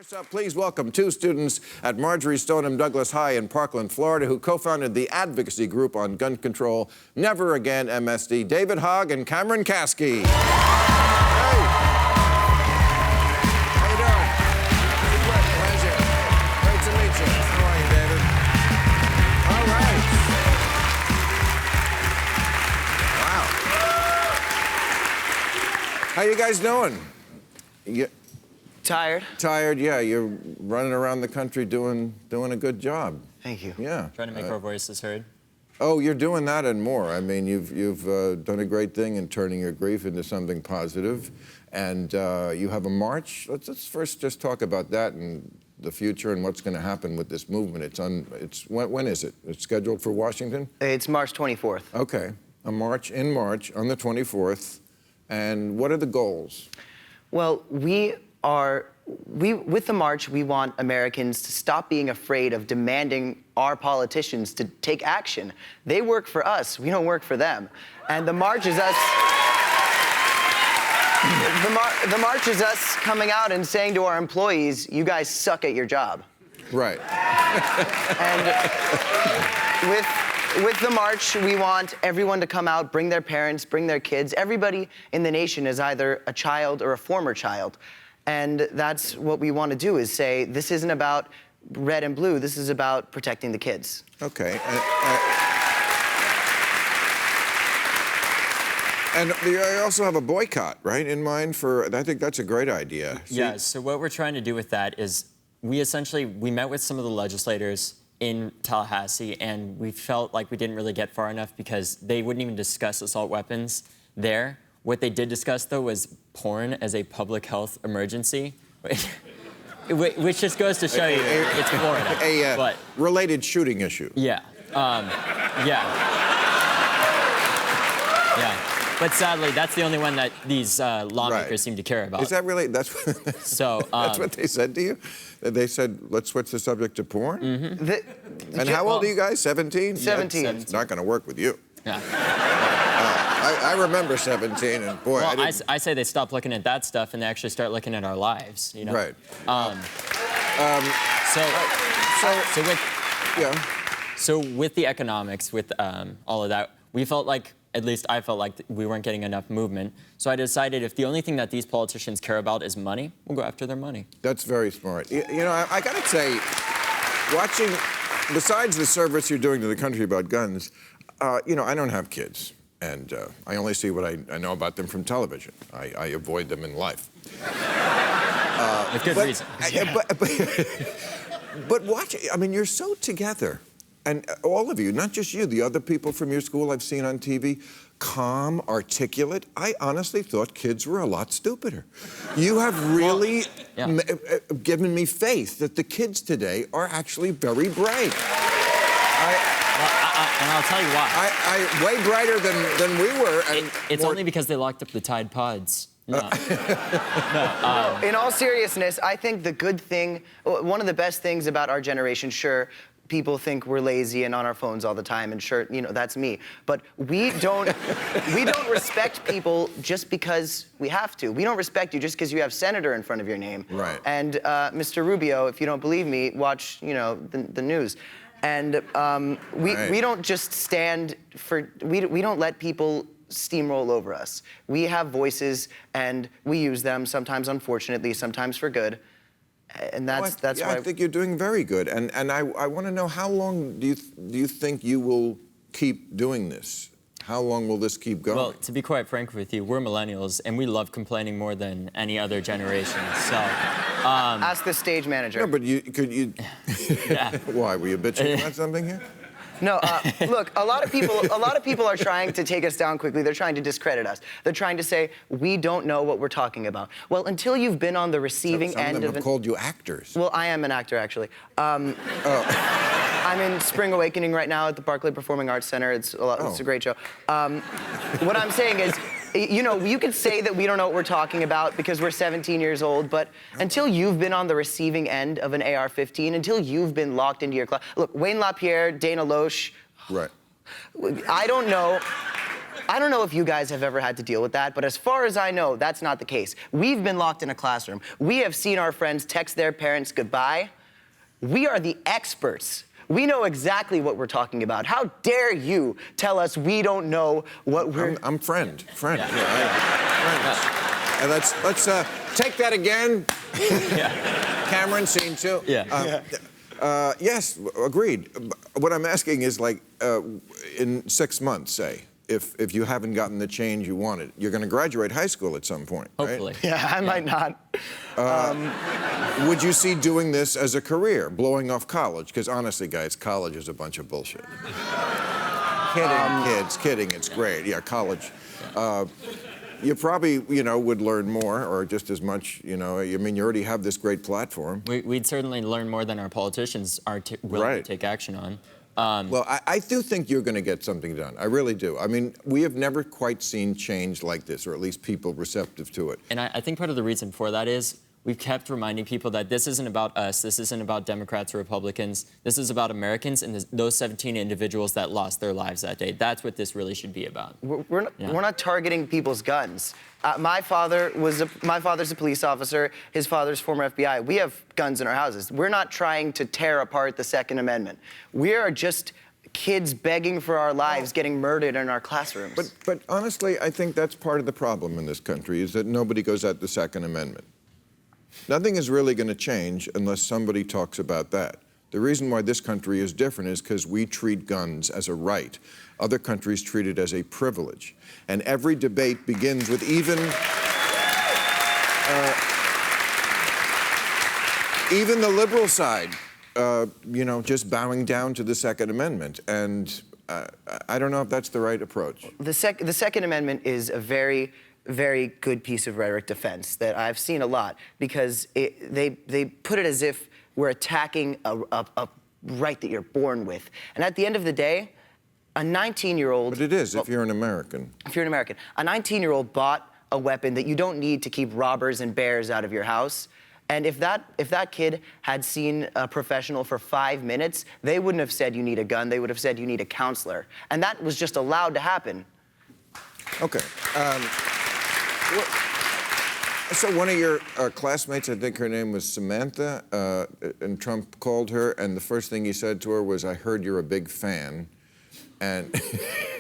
First up, please welcome two students at Marjory, Stoneman Douglas High in Parkland, Florida, who co-founded the advocacy group on gun control, Never Again MSD, David Hogg and Cameron Kasky. Hey. How you doing? Pleasure. Great to meet you. How are you, David? All right. Wow. How you guys doing? Tired. Tired, yeah. You're running around the country doing a good job. Thank you. Yeah. Trying to make our voices heard. Oh, you're doing that and more. I mean, you've done a great thing in turning your grief into something positive, and you have a march. Let's first just talk about that and the future and what's going to happen with this movement. When is it? It's scheduled for Washington? It's March 24th. Okay, a march in March on the 24th, and what are the goals? Well, with the march, we want Americans to stop being afraid of demanding our politicians to take action. They work for us, we don't work for them. And the march is us, the march is us coming out and saying to our employees, you guys suck at your job. Right. And with the march, we want everyone to come out, bring their parents, bring their kids. Everybody in the nation is either a child or a former child. And that's what we want to do, is say, this isn't about red and blue, this is about protecting the kids. Okay. And you also have a boycott, right, in mind for, I think that's a great idea. Yeah, so what we're trying to do with that is we met with some of the legislators in Tallahassee, and we felt like we didn't really get far enough because they wouldn't even discuss assault weapons there. What they did discuss, though, was porn as a public health emergency, which just goes to show you it's Florida. A related shooting issue. Yeah. Yeah. But sadly, that's the only one that these lawmakers seem to care about. Is that really? That's what they said to you? They said, let's switch the subject to porn? Mm-hmm. And how old are you guys? 17? 17. It's not going to work with you. Yeah. I remember 17, and boy, well, I say they stop looking at that stuff and they actually start looking at our lives, you know? Right. So with the economics, with all of that, we felt like, at least I felt like we weren't getting enough movement. So I decided if the only thing that these politicians care about is money, we'll go after their money. That's very smart. You know, I got to say, watching, besides the service you're doing to the country about guns, you know, I don't have kids. And I only see what I know about them from television. I avoid them in life. With good reason. But watch, I mean, you're so together. And all of you, not just you, the other people from your school I've seen on TV, calm, articulate. I honestly thought kids were a lot stupider. You have really given me faith that the kids today are actually very bright. And I'll tell you why. Way brighter than we were. And it's only because they locked up the Tide Pods. No. In all seriousness, I think the good thing, one of the best things about our generation, sure, people think we're lazy and on our phones all the time, and sure, you know, that's me. But we don't respect people just because we have to. We don't respect you just because you have senator in front of your name. Right. And Mr. Rubio, if you don't believe me, watch, you know, the news. And we don't just stand for, we don't let people steamroll over us. We have voices and we use them, sometimes unfortunately, sometimes for good. And that's why I think you're doing very good. And I want to know, how long do you think you will keep doing this? How long will this keep going? Well, to be quite frank with you, we're millennials, and we love complaining more than any other generation. So, ask the stage manager. No, but could you? Yeah. Why, were you bitching about something here? No, look, a lot of people are trying to take us down quickly. They're trying to discredit us. They're trying to say, we don't know what we're talking about. Well, until you've been on the receiving end of it. Some have called you actors. Well, I am an actor, actually. I'm in Spring Awakening right now at the Parkland Performing Arts Center. It's a great show. What I'm saying is, you know, you could say that we don't know what we're talking about because we're 17 years old, but until you've been on the receiving end of an AR-15, until you've been locked into your class. Look, Wayne LaPierre, Dana Loesch. Right. I don't know. I don't know if you guys have ever had to deal with that, but as far as I know, that's not the case. We've been locked in a classroom. We have seen our friends text their parents goodbye. We are the experts. We know exactly what we're talking about. How dare you tell us we don't know what we're... I'm friend. Friends. And let's take that again. Cameron, scene 2. Yes, agreed. What I'm asking is, like, in 6 months, say, if you haven't gotten the change you wanted, you're going to graduate high school at some point, Hopefully. right? Yeah, I might not. Would you see doing this as a career, blowing off college? Because honestly, guys, college is a bunch of bullshit. Kidding, kids, kidding. It's great. Yeah, college. You probably, would learn more, or just as much, I mean, you already have this great platform. We'd certainly learn more than our politicians are willing to take action on. Well, I do think you're going to get something done. I really do. I mean, we have never quite seen change like this, or at least people receptive to it. And I think part of the reason for that is we've kept reminding people that this isn't about us, this isn't about Democrats or Republicans, this is about Americans and those 17 individuals that lost their lives that day. That's what this really should be about. We're not targeting people's guns. My father's a police officer, his father's former FBI. We have guns in our houses. We're not trying to tear apart the Second Amendment. We are just kids begging for our lives, getting murdered in our classrooms. But honestly, I think that's part of the problem in this country, is that nobody goes at the Second Amendment. Nothing is really going to change unless somebody talks about that. The reason why this country is different is because we treat guns as a right. Other countries treat it as a privilege. And every debate begins with even the liberal side, just bowing down to the Second Amendment. And I don't know if that's the right approach. The Second Amendment is a very good piece of rhetoric defense that I've seen a lot, because they put it as if we're attacking a right that you're born with. And at the end of the day, a 19-year-old... But it is, if you're an American. If you're an American. A 19-year-old bought a weapon that you don't need to keep robbers and bears out of your house. And if that kid had seen a professional for 5 minutes, they wouldn't have said you need a gun, they would have said you need a counselor. And that was just allowed to happen. Okay. So one of your classmates, I think her name was Samantha, and Trump called her, and the first thing he said to her was, "I heard you're a big fan." And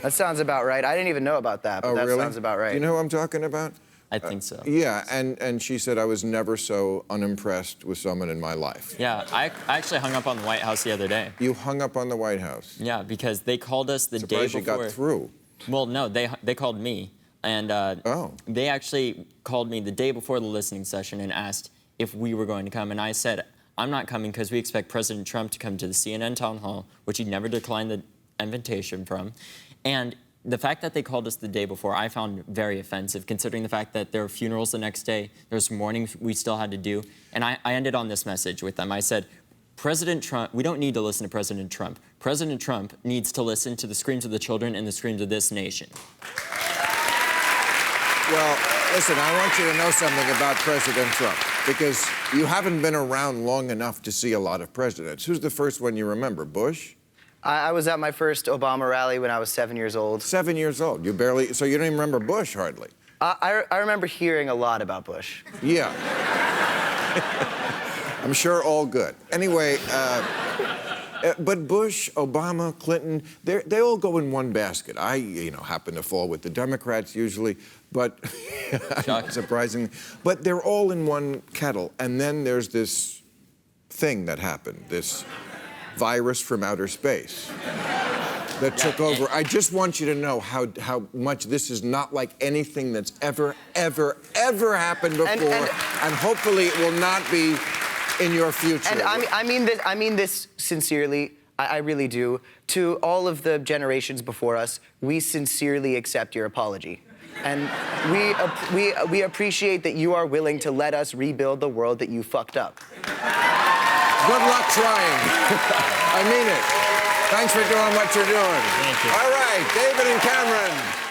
that sounds about right. I didn't even know about that, but that really? Sounds about right. Do you know who I'm talking about? I think so. Yeah, and she said, "I was never so unimpressed with someone in my life." Yeah, I actually hung up on the White House the other day. You hung up on the White House? Yeah, because they called us the day before. You got through. Well, no, they called me. And they actually called me the day before the listening session and asked if we were going to come. And I said, I'm not coming because we expect President Trump to come to the CNN town hall, which he never declined the invitation from. And the fact that they called us the day before, I found very offensive, considering the fact that there were funerals the next day, there's mourning we still had to do. And I ended on this message with them. I said, President Trump, we don't need to listen to President Trump. President Trump needs to listen to the screams of the children and the screams of this nation. Well, listen, I want you to know something about President Trump, because you haven't been around long enough to see a lot of presidents. Who's the first one you remember? Bush? I was at my first Obama rally when I was 7 years old. 7 years old? So you don't even remember Bush, hardly? I remember hearing a lot about Bush. Yeah. I'm sure all good. Anyway, but Bush, Obama, Clinton, they all go in one basket. I, happen to fall with the Democrats usually, but surprisingly. But they're all in one kettle. And then there's this thing that happened, this virus from outer space that took over. I just want you to know how much this is not like anything that's ever happened before, and hopefully it will not be in your future. And I mean this sincerely. I really do. To all of the generations before us, we sincerely accept your apology. And we appreciate that you are willing to let us rebuild the world that you fucked up. Good luck trying. I mean it. Thanks for doing what you're doing. Thank you. All right, David and Cameron.